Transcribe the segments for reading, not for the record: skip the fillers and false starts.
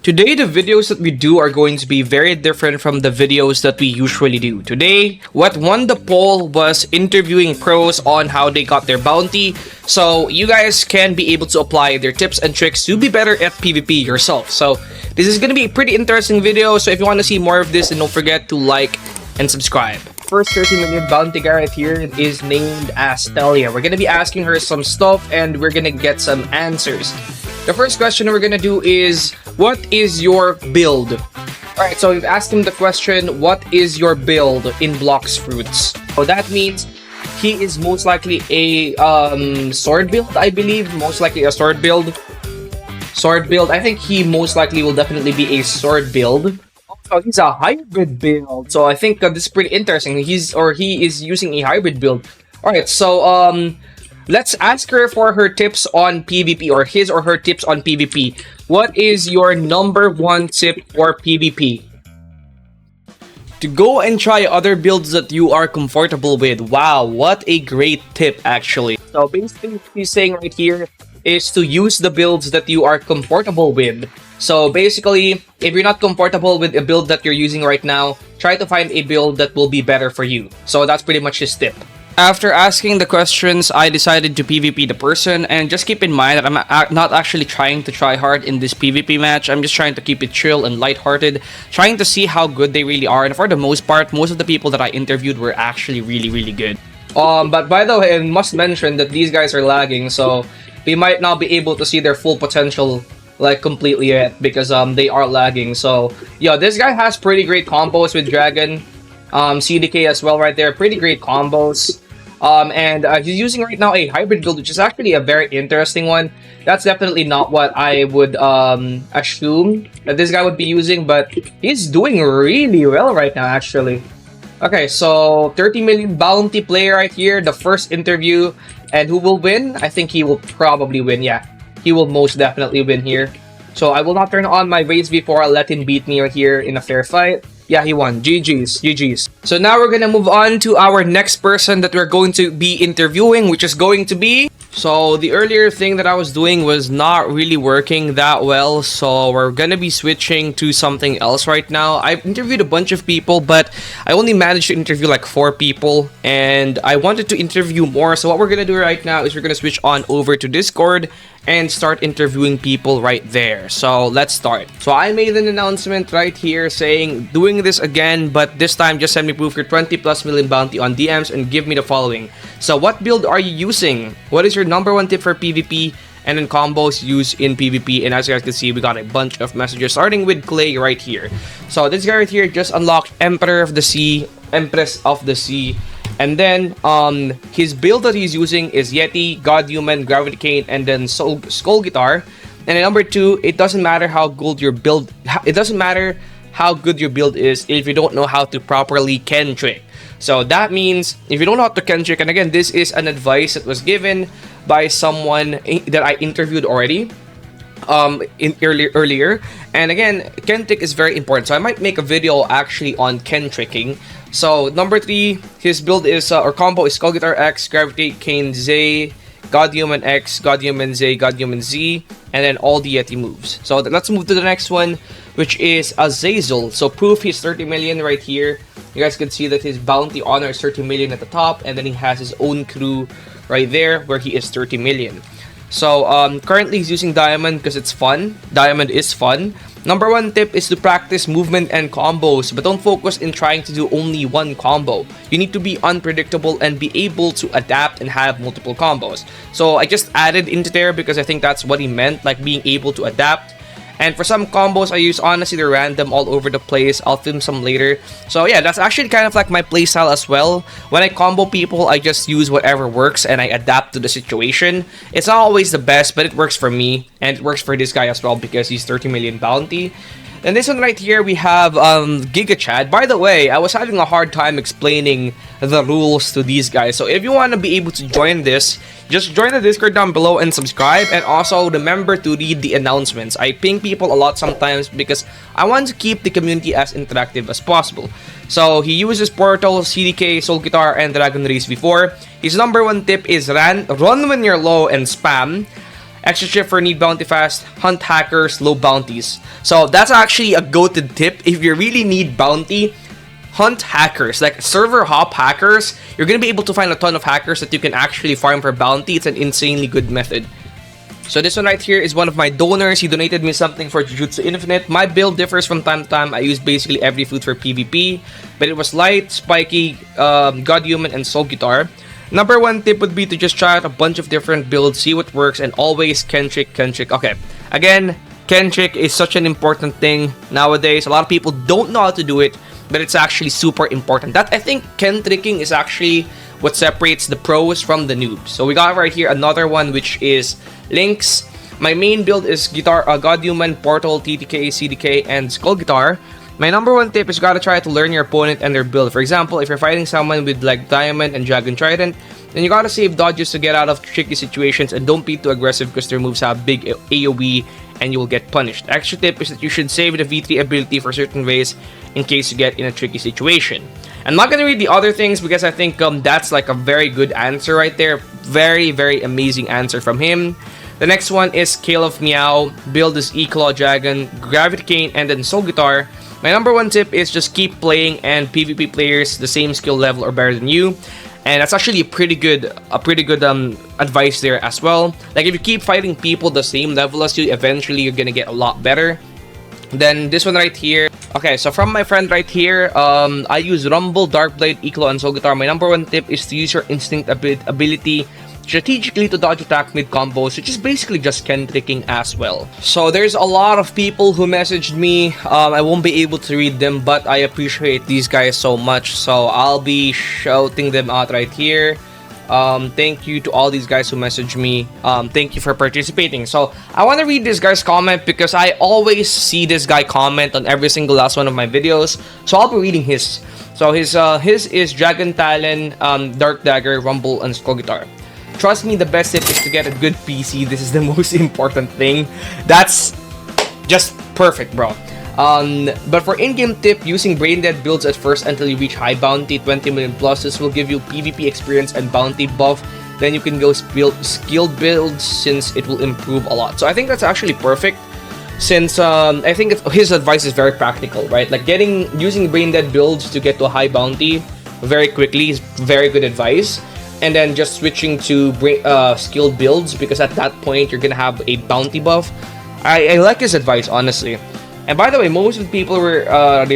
Today, the videos that we do are going to be very different from the videos that we usually do. Today, what won the poll was interviewing pros on how they got their bounty, so you guys can be able to apply their tips and tricks to be better at PvP yourself. So, this is going to be a pretty interesting video, so if you want to see more of this, then don't forget to like and subscribe. First 30 million bounty guy right here is named Astelia. We're going to be asking her some stuff and we're going to get some answers. The first question we're gonna do is, what is your build? Alright, so we've asked him the question, what is your build in bloxfruits? So that means he is most likely a sword build, I believe. Most likely a sword build. I think he most likely will definitely be a sword build. Oh, he's a hybrid build. So I think this is pretty interesting. He is using a hybrid build. Alright, so let's ask her for her tips on PvP, or his or her tips on PvP. What is your number one tip for PvP? To go and try other builds that you are comfortable with. Wow, what a great tip actually. So basically what he's saying right here is to use the builds that you are comfortable with. So basically, if you're not comfortable with a build that you're using right now, try to find a build that will be better for you. So that's pretty much his tip. After asking the questions, I decided to PvP the person, and just keep in mind that I'm not actually trying to try hard in this PvP match. I'm just trying to keep it chill and lighthearted, trying to see how good they really are, and for the most part, most of the people that I interviewed were actually really good. But by the way, I must mention that these guys are lagging, so we might not be able to see their full potential like completely yet because they are lagging. So yeah, this guy has pretty great combos with Dragon. CDK as well right there, pretty great combos. And he's using right now a hybrid build, which is actually a very interesting one. That's definitely not what I would assume that this guy would be using, but he's doing really well right now actually. Okay, so 30 million bounty player right here, the first interview, and who will win? I think he will probably win. Yeah, he will most definitely win here. So I will not turn on my race before I let him beat me right here in a fair fight. Yeah, he won. GG's. So now we're gonna move on to our next person that we're going to be interviewing, which is going to be... So the earlier thing that I was doing was not really working that well, so we're gonna be switching to something else right now. I've interviewed a bunch of people, but I only managed to interview like 4 people, and I wanted to interview more. So what we're gonna do right now is we're gonna switch on over to Discord and start interviewing people right there. So let's start. So I made an announcement right here saying, doing this again, but this time just send me proof your 20+ million bounty on DMs and give me the following. So what build are you using? What is your number one tip for PvP? And then combos used in PvP. And as you guys can see, we got a bunch of messages starting with Clay right here. So this guy right here just unlocked Empress of the Sea. And then his build that he's using is Yeti, God Human, Gravity Cane, and then Skull Guitar. And then number 2, it doesn't matter how good your build is if you don't know how to properly Ken trick. So that means if you don't know how to Ken trick, and again, this is an advice that was given by someone that I interviewed already earlier. And again, Ken trick is very important. So I might make a video actually on Ken tricking. So number 3, his build is or combo is Skull Guitar X, Gravity Cane Z, God Human X, God Human Z, God Human Z, and then all the Yeti moves. So let's move to the next one, which is Azazel. So proof he's 30 million right here. You guys can see that his bounty honor is 30 million at the top, and then he has his own crew right there where he is 30 million. So currently he's using Diamond because it's fun. Diamond is fun. Number 1 tip is to practice movement and combos, but don't focus in trying to do only one combo. You need to be unpredictable and be able to adapt and have multiple combos. So I just added into there because I think that's what he meant, like being able to adapt. And for some combos I use, honestly, they're random all over the place. I'll film some later. So yeah, that's actually kind of like my playstyle as well. When I combo people, I just use whatever works and I adapt to the situation. It's not always the best, but it works for me. And it works for this guy as well because he's 30 million bounty. And this one right here, we have Giga Chad. By the way, I was having a hard time explaining the rules to these guys. So if you want to be able to join this, just join the Discord down below and subscribe. And also remember to read the announcements. I ping people a lot sometimes because I want to keep the community as interactive as possible. So he uses Portal, CDK, Soul Guitar, and Dragon Race before. His number 1 tip is run when you're low and spam. Extra tip for need bounty fast, hunt hackers, low bounties. So that's actually a go-to tip. If you really need bounty, hunt hackers, like server hop hackers. You're gonna be able to find a ton of hackers that you can actually farm for bounty. It's an insanely good method. So this one right here is one of my donors. He donated me something for Jujutsu Infinite. My build differs from time to time. I use basically every fruit for PvP, but it was light, spiky, god human, and soul guitar. Number one tip would be to just try out a bunch of different builds, see what works, and always Kentrick. Okay, again, Kentrick is such an important thing nowadays. A lot of people don't know how to do it, but it's actually super important. That I think Kentricking is actually what separates the pros from the noobs. So we got right here another one, which is Lynx. My main build is guitar, God Human, Portal, TTK, CDK, and Skull Guitar. My number one tip is you gotta try to learn your opponent and their build. For example, if you're fighting someone with like Diamond and Dragon Trident, then you gotta save dodges to get out of tricky situations, and don't be too aggressive because their moves have big AoE and you will get punished. Extra tip is that you should save the V3 ability for certain ways in case you get in a tricky situation. I'm not gonna read the other things because I think that's like a very good answer right there. Very, very amazing answer from him. The next one is Scale of Meow. Build is E-Claw Dragon, Gravity Cane, and then Soul Guitar. My number one tip is just keep playing and PvP players the same skill level or better than you. And that's actually a pretty good advice there as well. Like if you keep fighting people the same level as you, eventually you're gonna get a lot better. Then this one right here. Okay, so from my friend right here, I use Rumble, Darkblade, E-Claw, and Soul Guitar. My number one tip is to use your instinct ability strategically to dodge attack mid combos, which is basically just Kentricking as well. So there's a lot of people who messaged me. I won't be able to read them, but I appreciate these guys so much, so I'll be shouting them out right here. Thank you to all these guys who messaged me. Thank you for participating. So I want to read this guy's comment because I always see this guy comment on every single last one of my videos, so I'll be reading his. So his is Dragon Talon, Dark Dagger, Rumble, and Skull Guitar. Trust me, the best tip is to get a good PC. This is the most important thing. That's just perfect, bro. But for in-game tip, using brain dead builds at first until you reach high bounty, 20 million plus. This will give you PvP experience and bounty buff. Then you can go skilled builds since it will improve a lot. So I think that's actually perfect, since I think his advice is very practical, right? Like using brain dead builds to get to a high bounty very quickly is very good advice. And then just switching to skilled builds, because at that point you're gonna have a bounty buff. I like his advice, honestly. And by the way, most of the people we're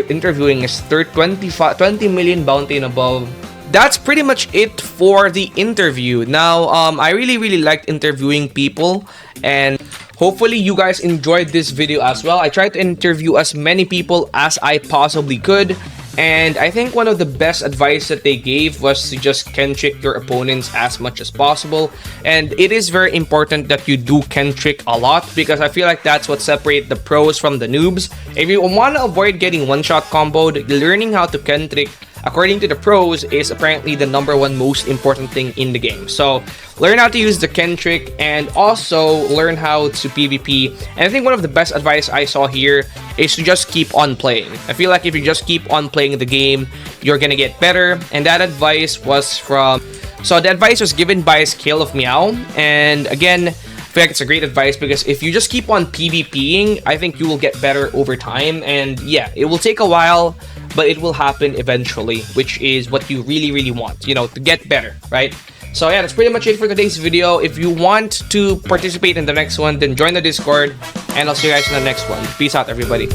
interviewing is 20 million bounty and above. That's pretty much it for the interview. Now, I really liked interviewing people, and hopefully you guys enjoyed this video as well. I tried to interview as many people as I possibly could. And I think one of the best advice that they gave was to just Kentrick your opponents as much as possible. And it is very important that you do Kentrick a lot, because I feel like that's what separates the pros from the noobs. If you want to avoid getting one-shot comboed, learning how to Kentrick, according to the pros, is apparently the #1 most important thing in the game. So learn how to use the Kentrick and also learn how to PvP. And I think one of the best advice I saw here is to just keep on playing. I feel like if you just keep on playing the game, you're gonna get better. And that advice was so the advice was given by Scale of Meow. And again, I feel like it's a great advice, because if you just keep on PvPing, I think you will get better over time. And yeah, it will take a while, but it will happen eventually, which is what you really want, you know, to get better, right? So yeah, that's pretty much it for today's video. If you want to participate in the next one, then join the Discord, and I'll see you guys in the next one. Peace out, everybody.